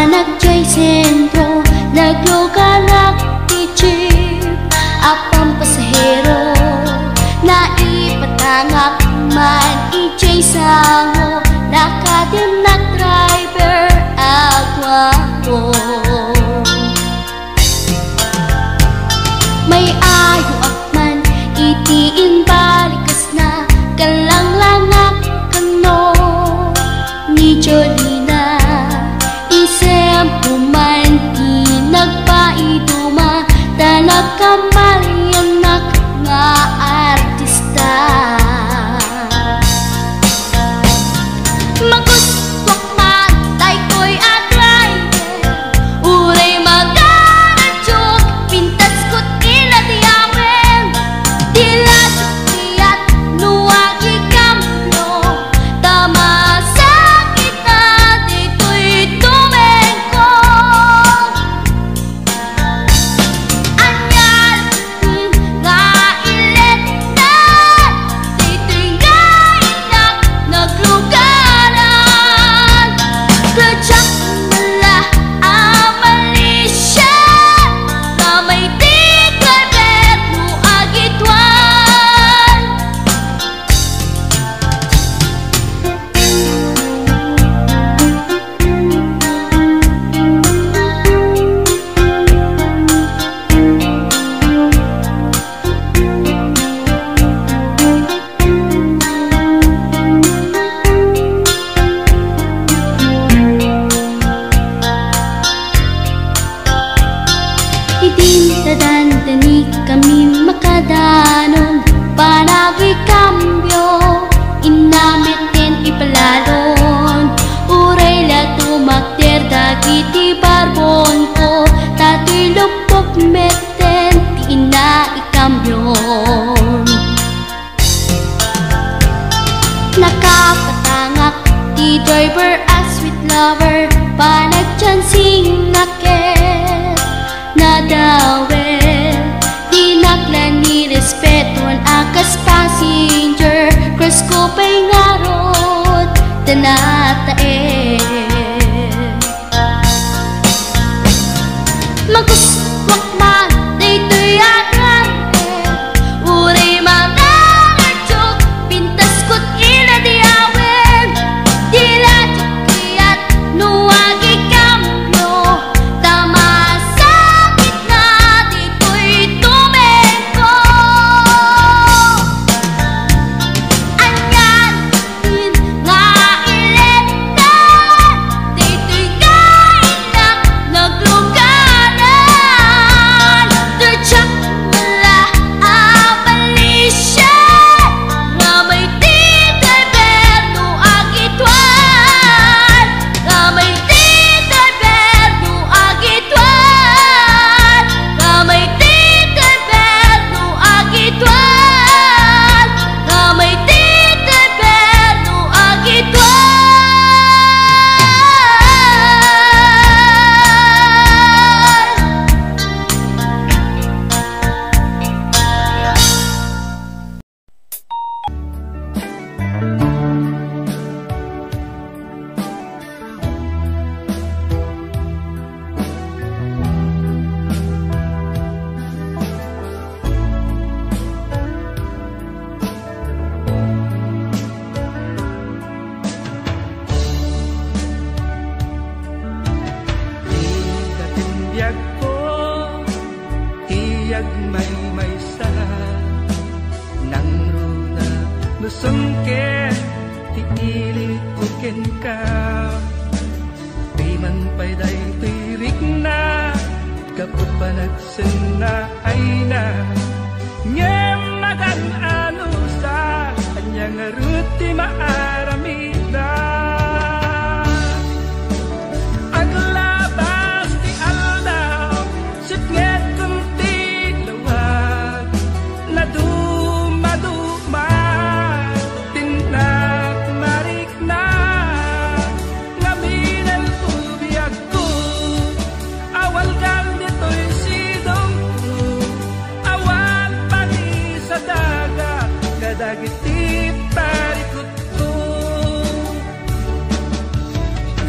Panagjay sentro, nagluganak ti jeep. Apang pasahero, naipatangak man ijay sango. Nakadim na driver, agwapo. May ayo akman, itiin balikas na. Kalang-langak kano ni Jolina. Isem pumanti nagpaiduma. Tanag kamalianak nga artista. Maguswak matay ko'y atrayer. Uray magaradyok, pintas ko't iladiyawen. Dila sukiyat, nuwagi kamlo. Tama sa kita, dito'y tumengko. Anyal nga ilet na, dito'y gainak naglugaran. Kajak mula amalisya, kamay di kalbet mo agitwan. Idinadandani kami makadanon. Panagay kambyo, inamitin ipalalon. Uray la tumakder dagiti barbon ko. Tato'y lupok meten, ti ina ikambyon. Nakapatangak ti driver as sweet lover. Panagchansing naket nadawel. Dinaklan ni respeton akas passenger. Cross ko pa'y ngarot tanatae. Maguswak matay to'y agrante. Uray magaradyok, pintas ko't iladiyawen. Dila jukiyat, nuwagi kamlo. Tama sa gitna, dito'y tumengko. Anyan nga ilet na, dito'y gainak naglugaran. Dirtsak mula abalisya, nga may di driver no agitwan. Nga may di driver no agitwan. Nga may di driver no agitwan. Nga may di driver no agitwan. Igatindiyag ko, tiyag may sa. Nang runa nusungke, tiili uken ka. Piman pa'y day tirik na, kapag panagsin na ay na. Ngem magan anusa, anyang aruti maaramida. Aglabas ti aldaw, sipnget kunti lawag. Naduma-duma, tindak marik na. Ngaminal ubiyag ko, awal kal nito'y sidong ko. Awal pati sa daga, kadagiti parikot ko.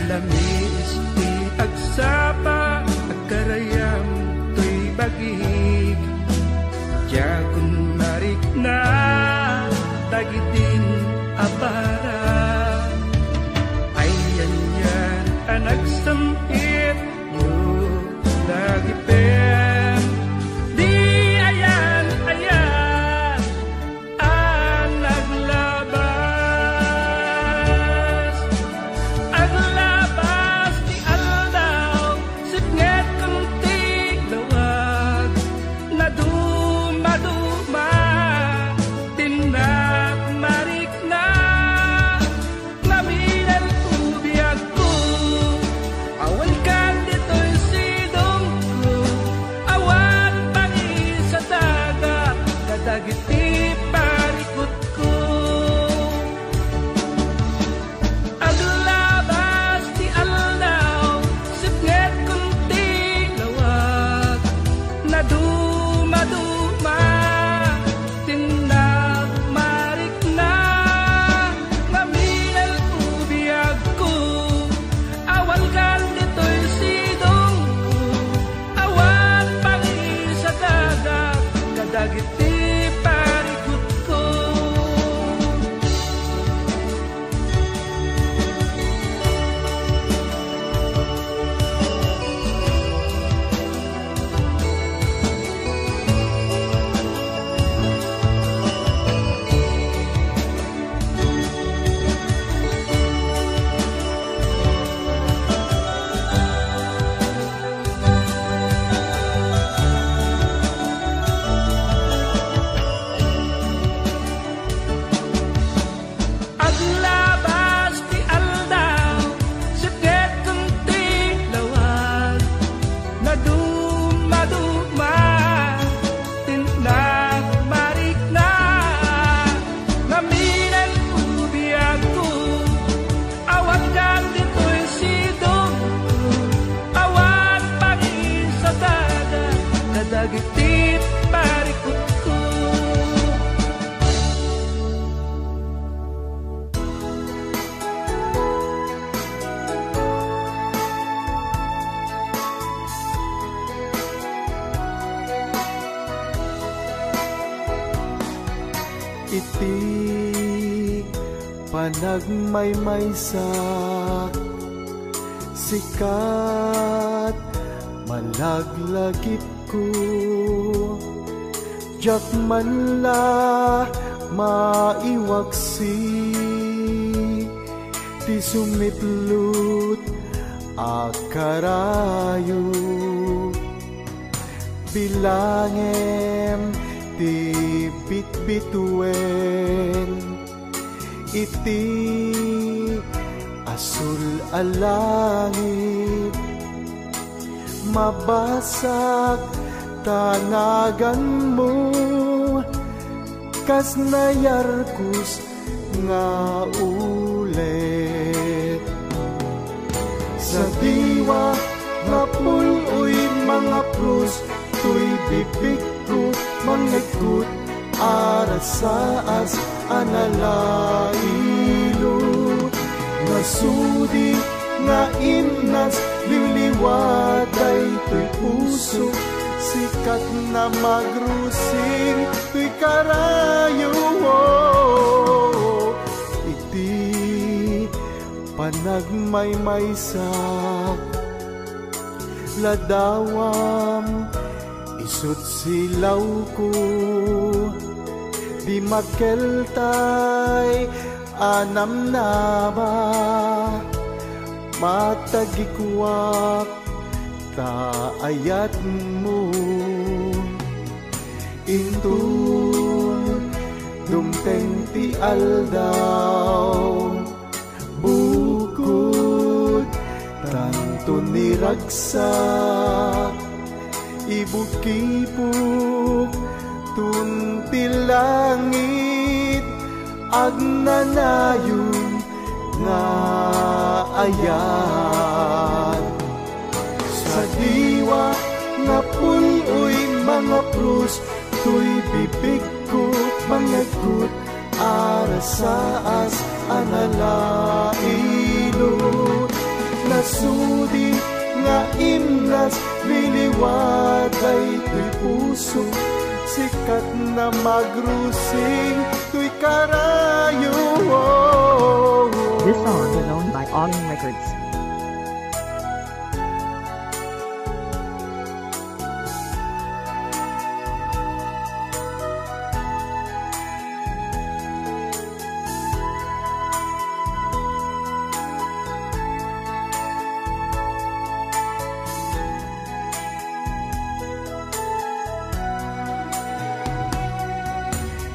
Lamis ti agsa iti panagmaymaysak sikat malaglagip ko jak man la maiwaksi ti sumitlut akarayo bilangem ti bitbituen iti asul alangit mabasak tanagan mo kas nayarkus nga ulit sa diwa nga puloy mga plus tuy bibig ko mangikut arasaas analailo nasudi nga imnas liliwatay tuy puso sikat na magrusing tuy karayo iti panagmaymaysak ladawam isut silaw ko di makeltay anam na ba matagikwak taayat mo intun dumteng ti aldaw bukod tanto niragsak ibukipuk tuntilangit agnanayon nga ayan sa diwa nga puloy mga prus tuy bibig ko mangagkut arasaas analailo nasudi nga imnas liliwatay tuy puso sikat na magrusing tuy karayo. This song is owned by Autumn Records.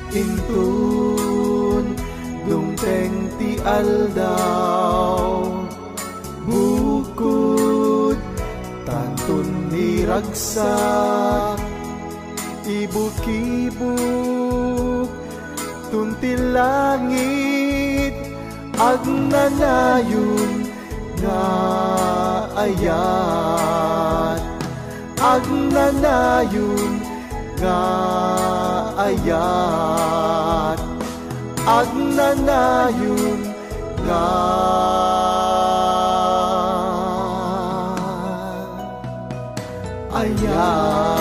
Intun dumteng ti aldaw bukod tantun niragsak ibukibuk tuntilangit agnanayon nga ayat agnanayon nga ayat agnanayon nga ayat.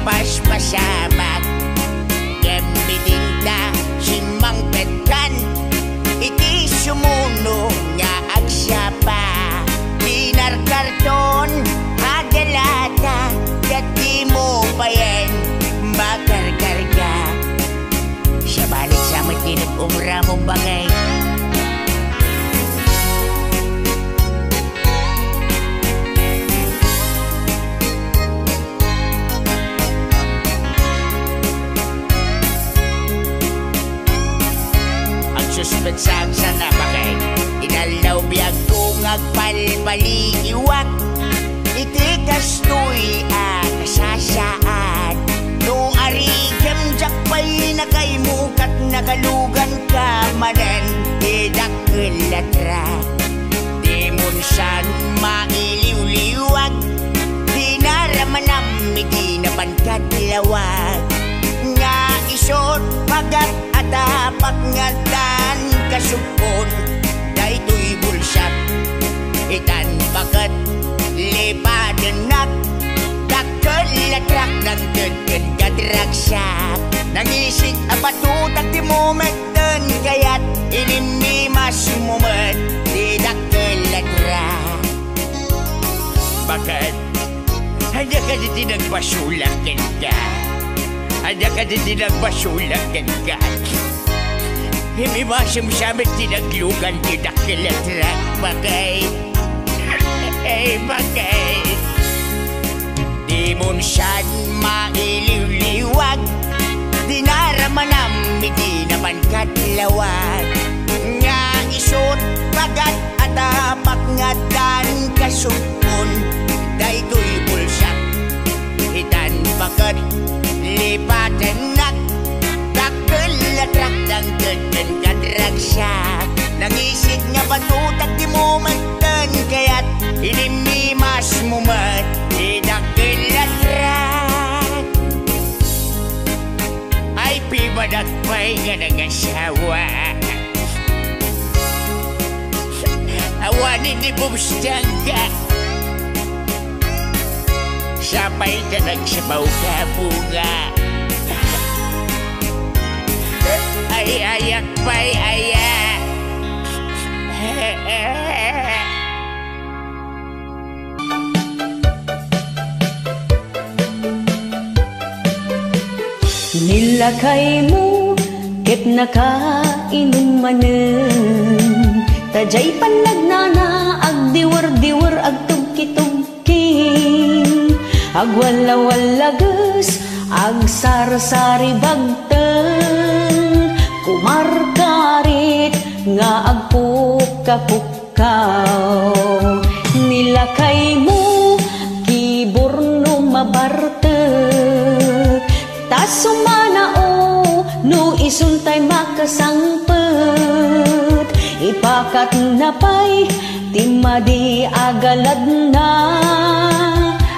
paspasamak Gamitin ta si Mang Petkan iti sumuno nga agsapa dinar karton agalata dati mo payen bakarkarga siya balik sa matinip umra mong bagay suspensang sa napakay inalaw biyag kong agpalpaliiwak iti kastoy ang nasasaan no arigam jakpay na kay mukat nagalugan ka manan idakilatra di munsan mailiw-liwag di naramanam iti nabankadlawag nga isot pagat atapak nga dan kasupon daytoy bulsak itan bakat lipadenak dakkelatrak ng tedken kadragsak nangisik apatutak di momenten kayat inimimas mumet di dakkelatrak bakat hanya ka di nagpasulakin ka hanya ka di nagpasulakin ka Himi masam samit tinaglugan tinagkilatrak bagay bagay di munsan mailiw-liwag di naramanam di naman kadlawag nga isot pagat atapak nga dan kasupon daytoy bulsak itan bakat lipatenak dakkelatrak ng tedken kadragsak nangisik nga batutak di momenten kayat inimimas mumet di dakkelatrak ay pibadak pa'y nga nangasawa awanin di bumstangga sapay ka nagsabaw ka bunga ay ayak pa'y ayak nilakay mo ket nakainumanen tajay panagnana agdiwar-diwar agtugki-tugking agwala-walagas agsar-sari bagteng kumarkarit nga agpuka-pukaw nilakay mo kiburno mabarte tasumanao no isuntay makasangpet ipakat na pa'y timadi agalad na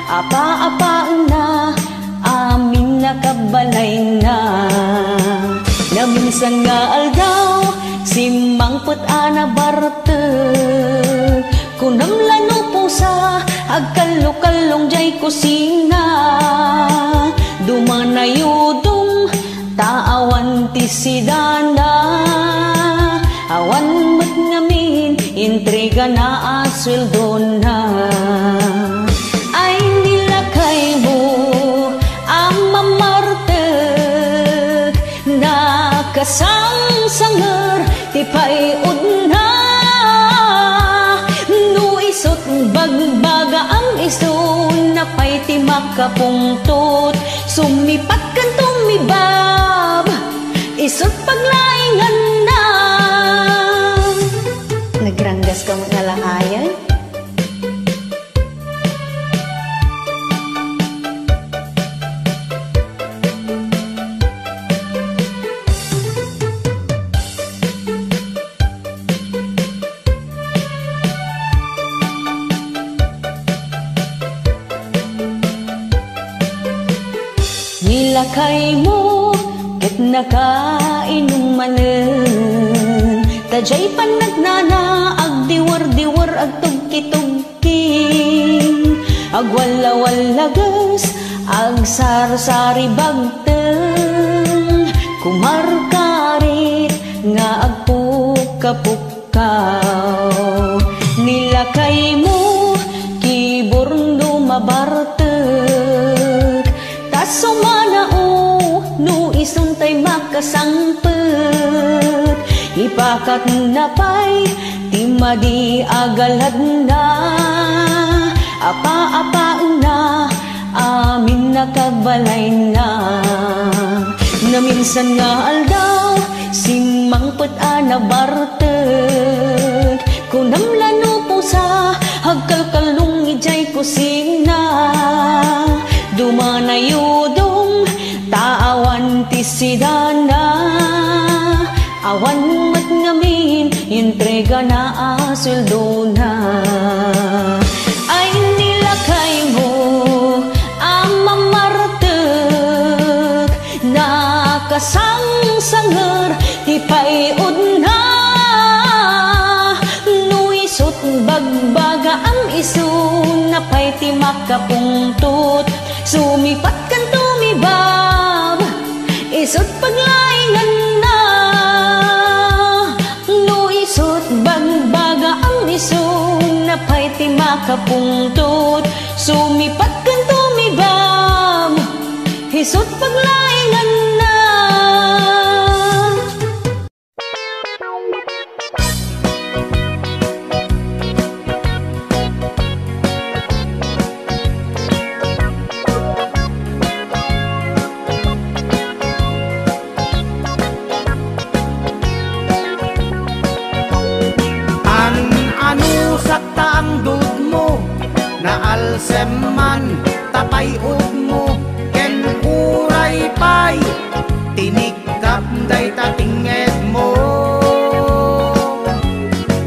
apa-apa na amin nakabalay na naminsan nga aldaw simangpet ana barte kunam lano pusa agkallo-kallong jay kusina dumanayudong taawan ti sidana awan met ngamin intriga na asweldo na ay nilakay mo ang mamarte nakasang-sanger ti payud na no isot bagbaga ang iso na pay ti makapungtot sumipat kan tumibab isot paglaingan na nagranggas ka mo nalahayan nilakay mo ket nakainumanen tajay panagnana agdiwar-diwar agtugki-tugking agwala-walagas agsar-sari bagteng kumarkarit nga agpukapukaw nilakay mo kiburndo mabartek taso manao no isuntay makasangpet ipakat na pay timadi agalad na apa-apa na amin nakabalay na na minsan nga aldaw simangpet na bartek kunamlano po sa hagkalkalong ijay kusina dumanayudong taawan tisidana awan mat ngamin entrega na asuldo na ay nilakay mo ang mamartek nakasangsanger tipayod na nuisot bagbaga ang isun napay ti makapungtot sumipat kan tumibab isot paglaingan na nuisot bagbaga ang isun napay ti makapungtot sumipat kan tumibab isot paglaingan na sakta ang dud mo na alseman tapayod mo ken uray pay tinikap day tatinged mo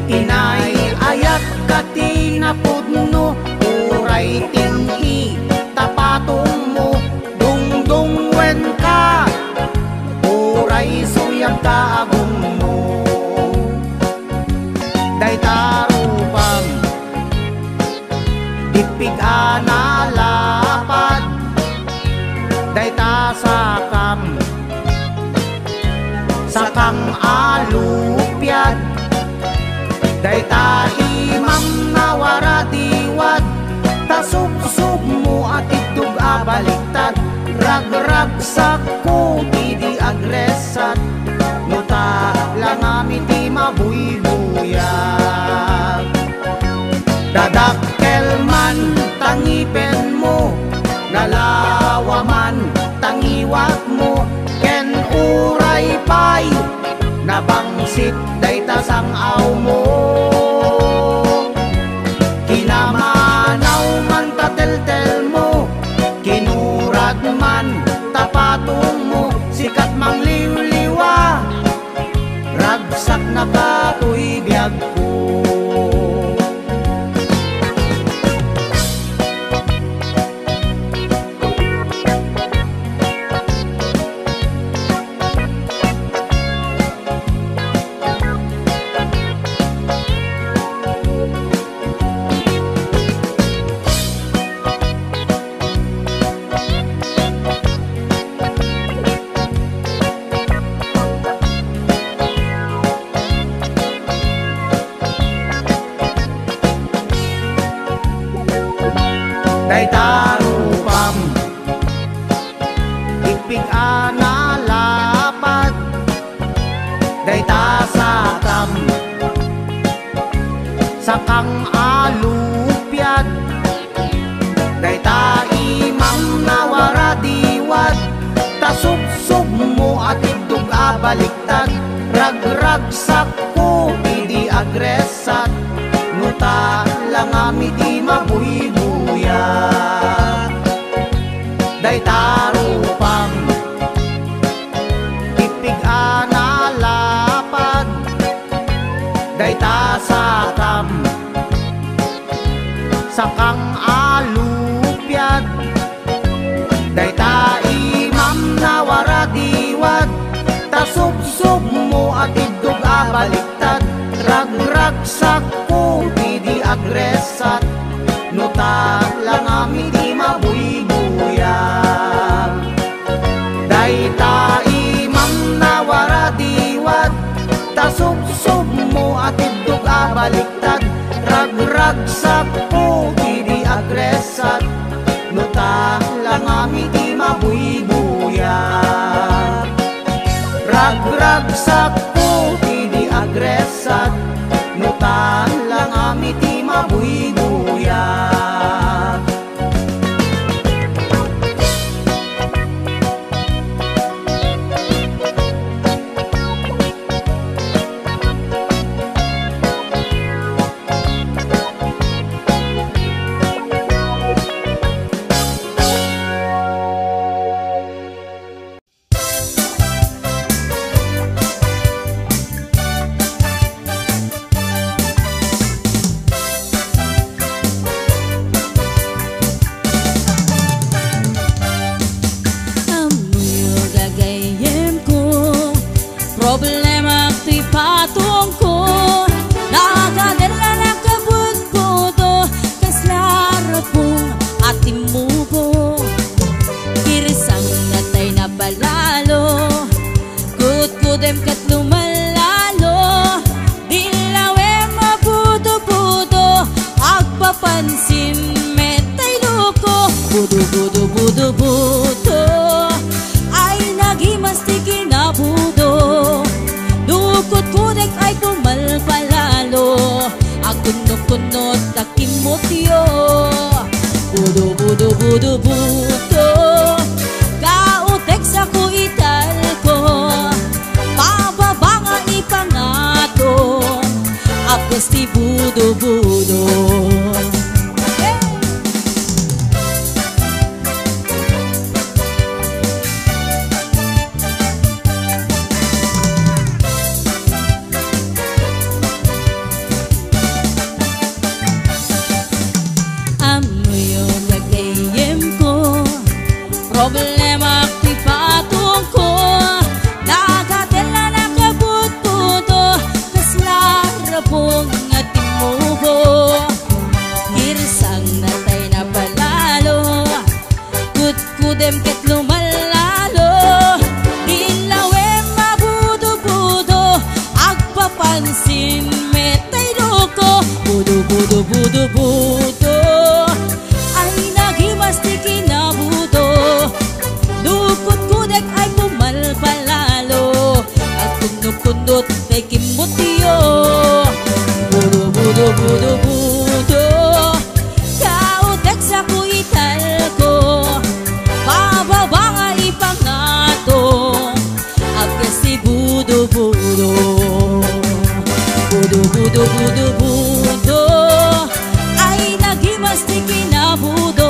inay ayat katinapod no uray tingi tapatong mo dungdungwen ka uray suyam kaagong mo day tarupam dipig analapad day tasakam sakang alupyad day taimam nawaradiwad tasubsub mo at itug abaliktad ragrag sakko di agresat nuta lang amin di mabuybuyan dadakkel man tangipen mo nalawaman tangiwat mo ken uray pay nabangsit day tasangaw mo kinamanaw man tateltel mo kinurad man tapatong mo sikat mang liwliwa ragsak na katoy biyag ko day tarupam ipig analapad day tasakam sakang alupyad day taimam nawaradiwad tasubsub mo at itug abaliktad ragrag sakko di agresat nuta lang ami di mabuybuyan day tarupam ipig analapad day tasakam sakang alupyad day taimam nawaradiwad tasubsub mo at itug abaliktad ragrag sakko di agresat nuta lang amin di mabuybuyan nagragsak ko ti di agresat, nutan lang ami ti mabuybuyak. Problema ti patong ko, nagadala na kabut-buto, kaslarapong atimubo. Kirisang natay na balalo, kut-kudem kat lumalalo, dilawe mabuto-buto, agpapansin metay loko, budo-budo-budo-budo, ay nagimas ti kinabudo. Dukot-kudek ay pumalpalalo, akunot-kunot takimotyo, budo-budo-budo-budo, kautek sa kuital ko, pababa nga ipangato, apos ti budo-budo. Problema ti patong ko, nagadala na kabut-buto, kaslarapong atimubo. Kirsang natay na palalo, kut-kudem ket lumalalo, dilawe mabudo-budo, agpapansin metay loko, budo-budo-budo-budo, ay nagimas ti kinabudo. Dukot-kudek ay pumalpalalo, at kunot-kunot kay kimutyo, budo-budo-budo-budo, kautek sa kuital ko, pababa nga ipangato, apes ti budo-budo, budo-budo-budo-budo, ay nagimas ti kinabudo.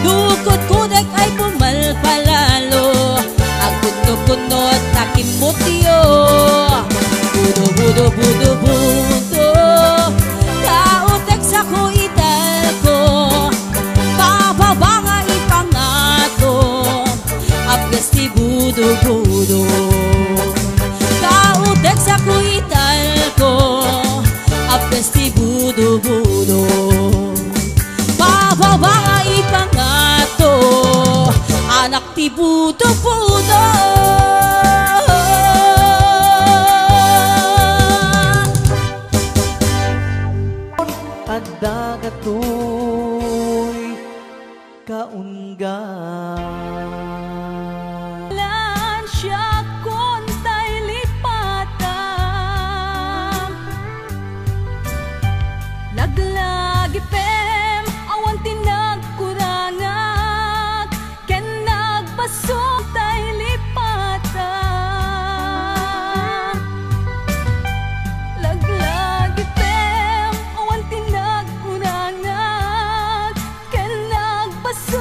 Dukot-kudek ay pumalpalalo, agkunot-kunot takimutyo, budo-budo-budo-budo, kautek sa kuital ko, pababa nga ipangato, apes ti budo-budo, kautek sa kuital ko, apes ti budo-budo, pababa nga ipangato, anak ti budo-budo. At dagatoy kaunggan. Lan siya kontay lipatan, laglag ipem awan tinagkurangan, ken nagbasok tay lipatan. Laglag ipem awan tinagkurangan, ken nagbasolan,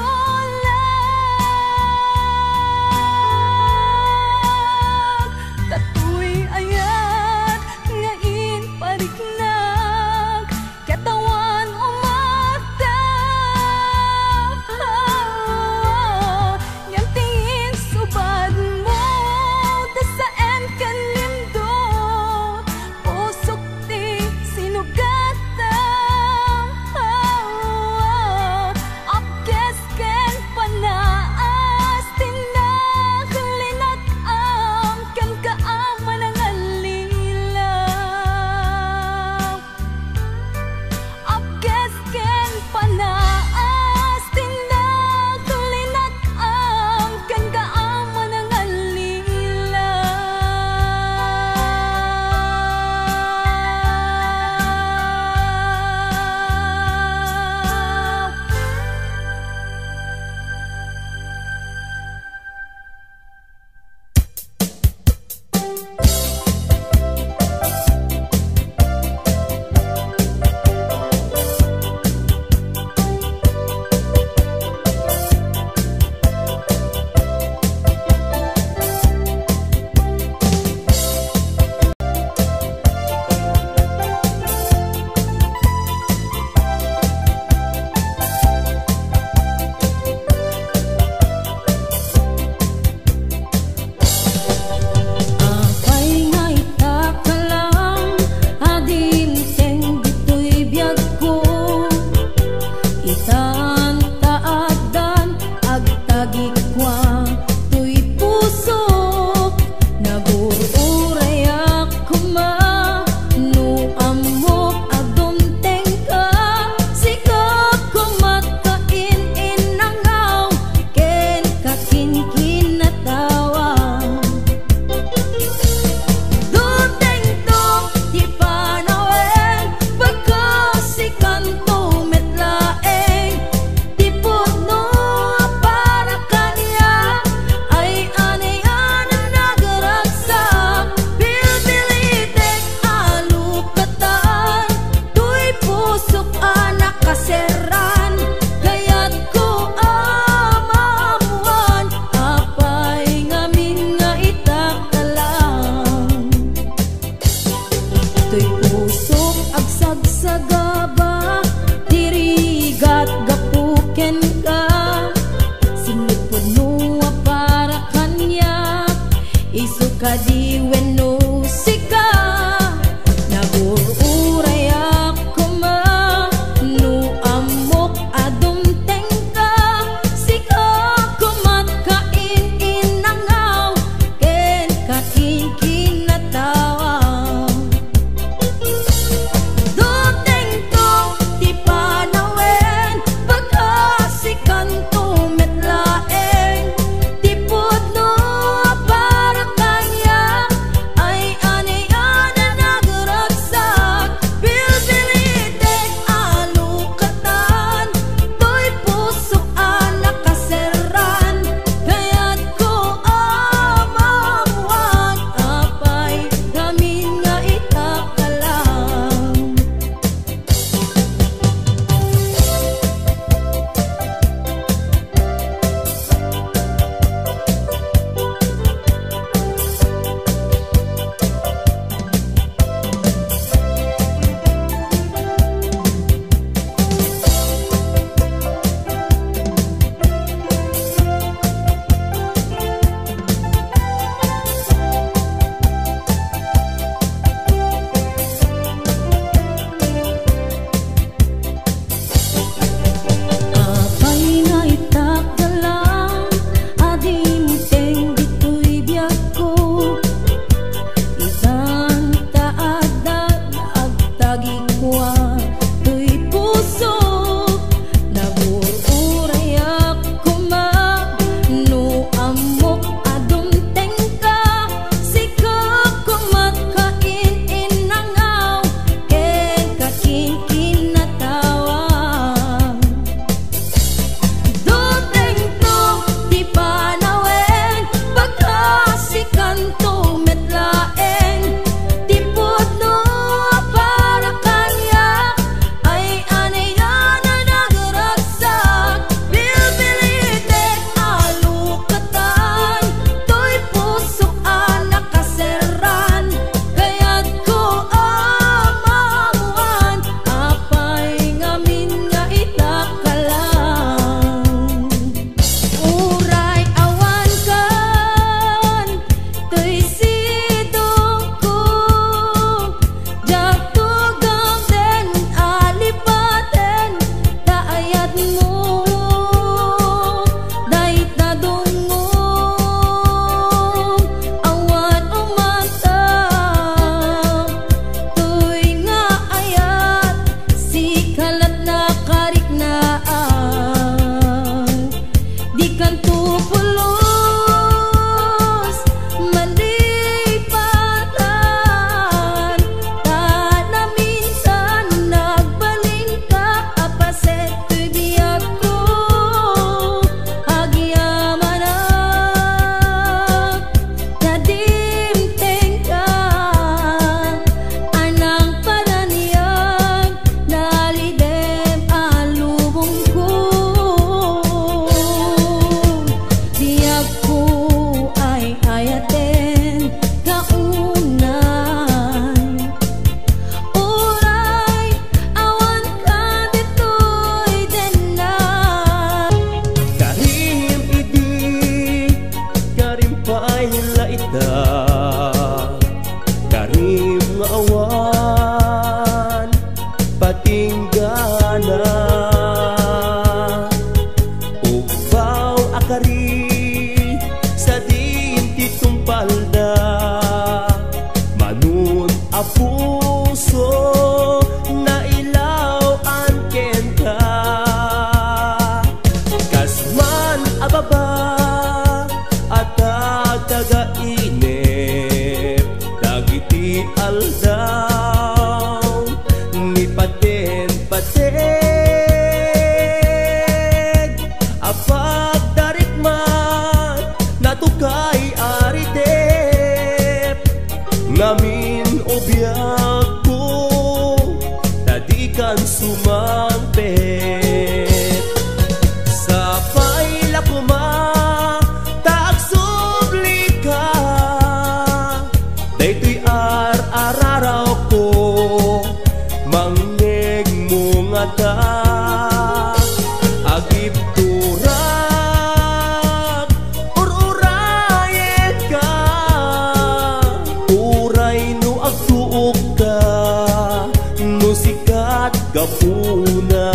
gapuna.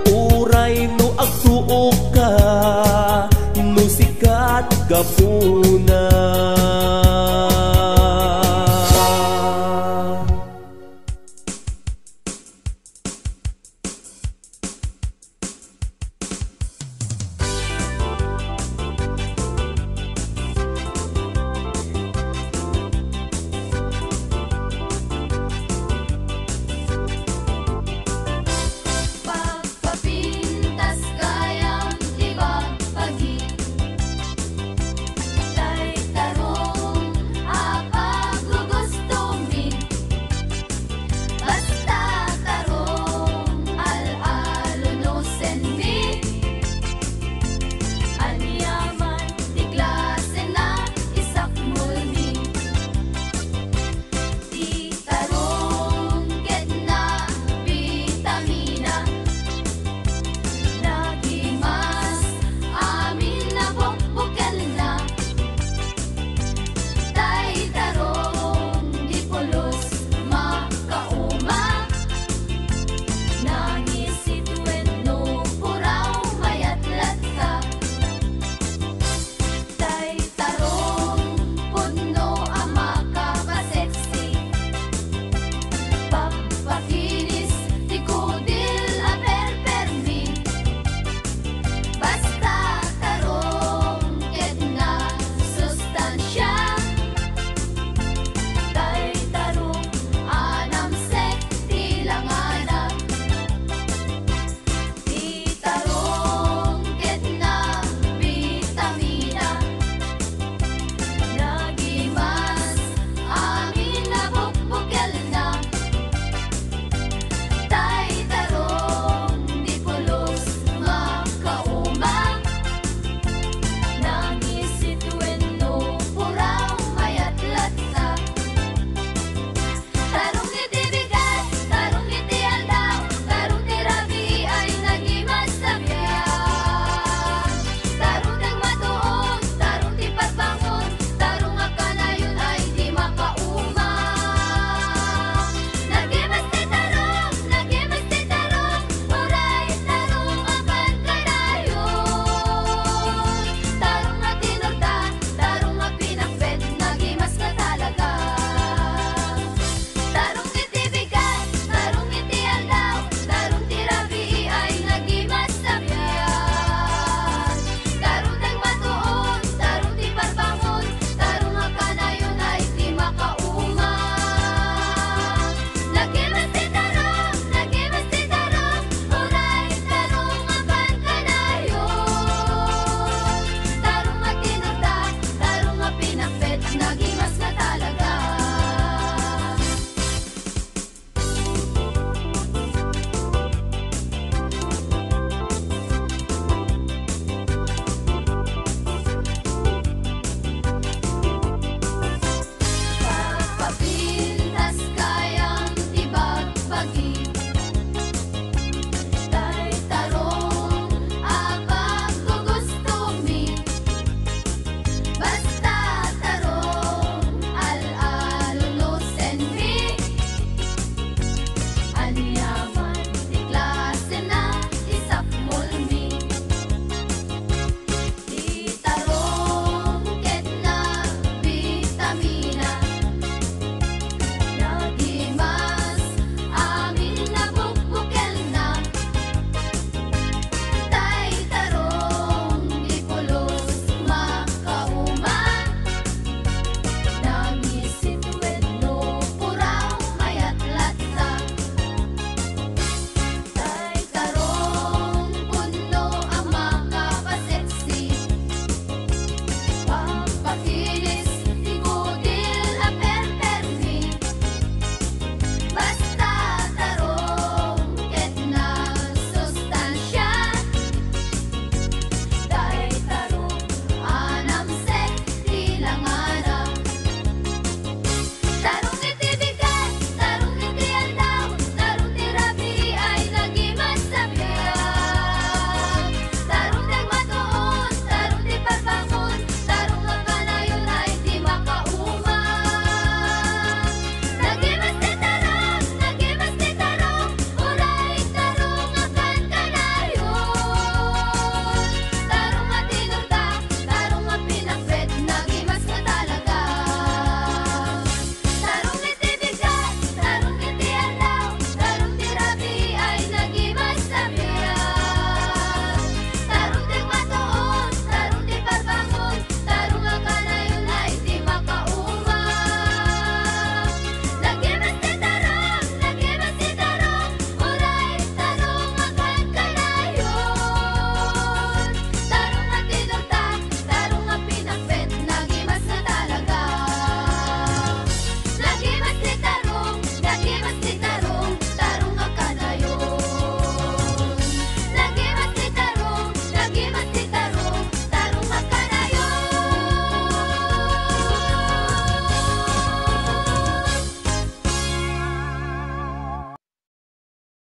Uray no agtuok ka, no sikat gapuna.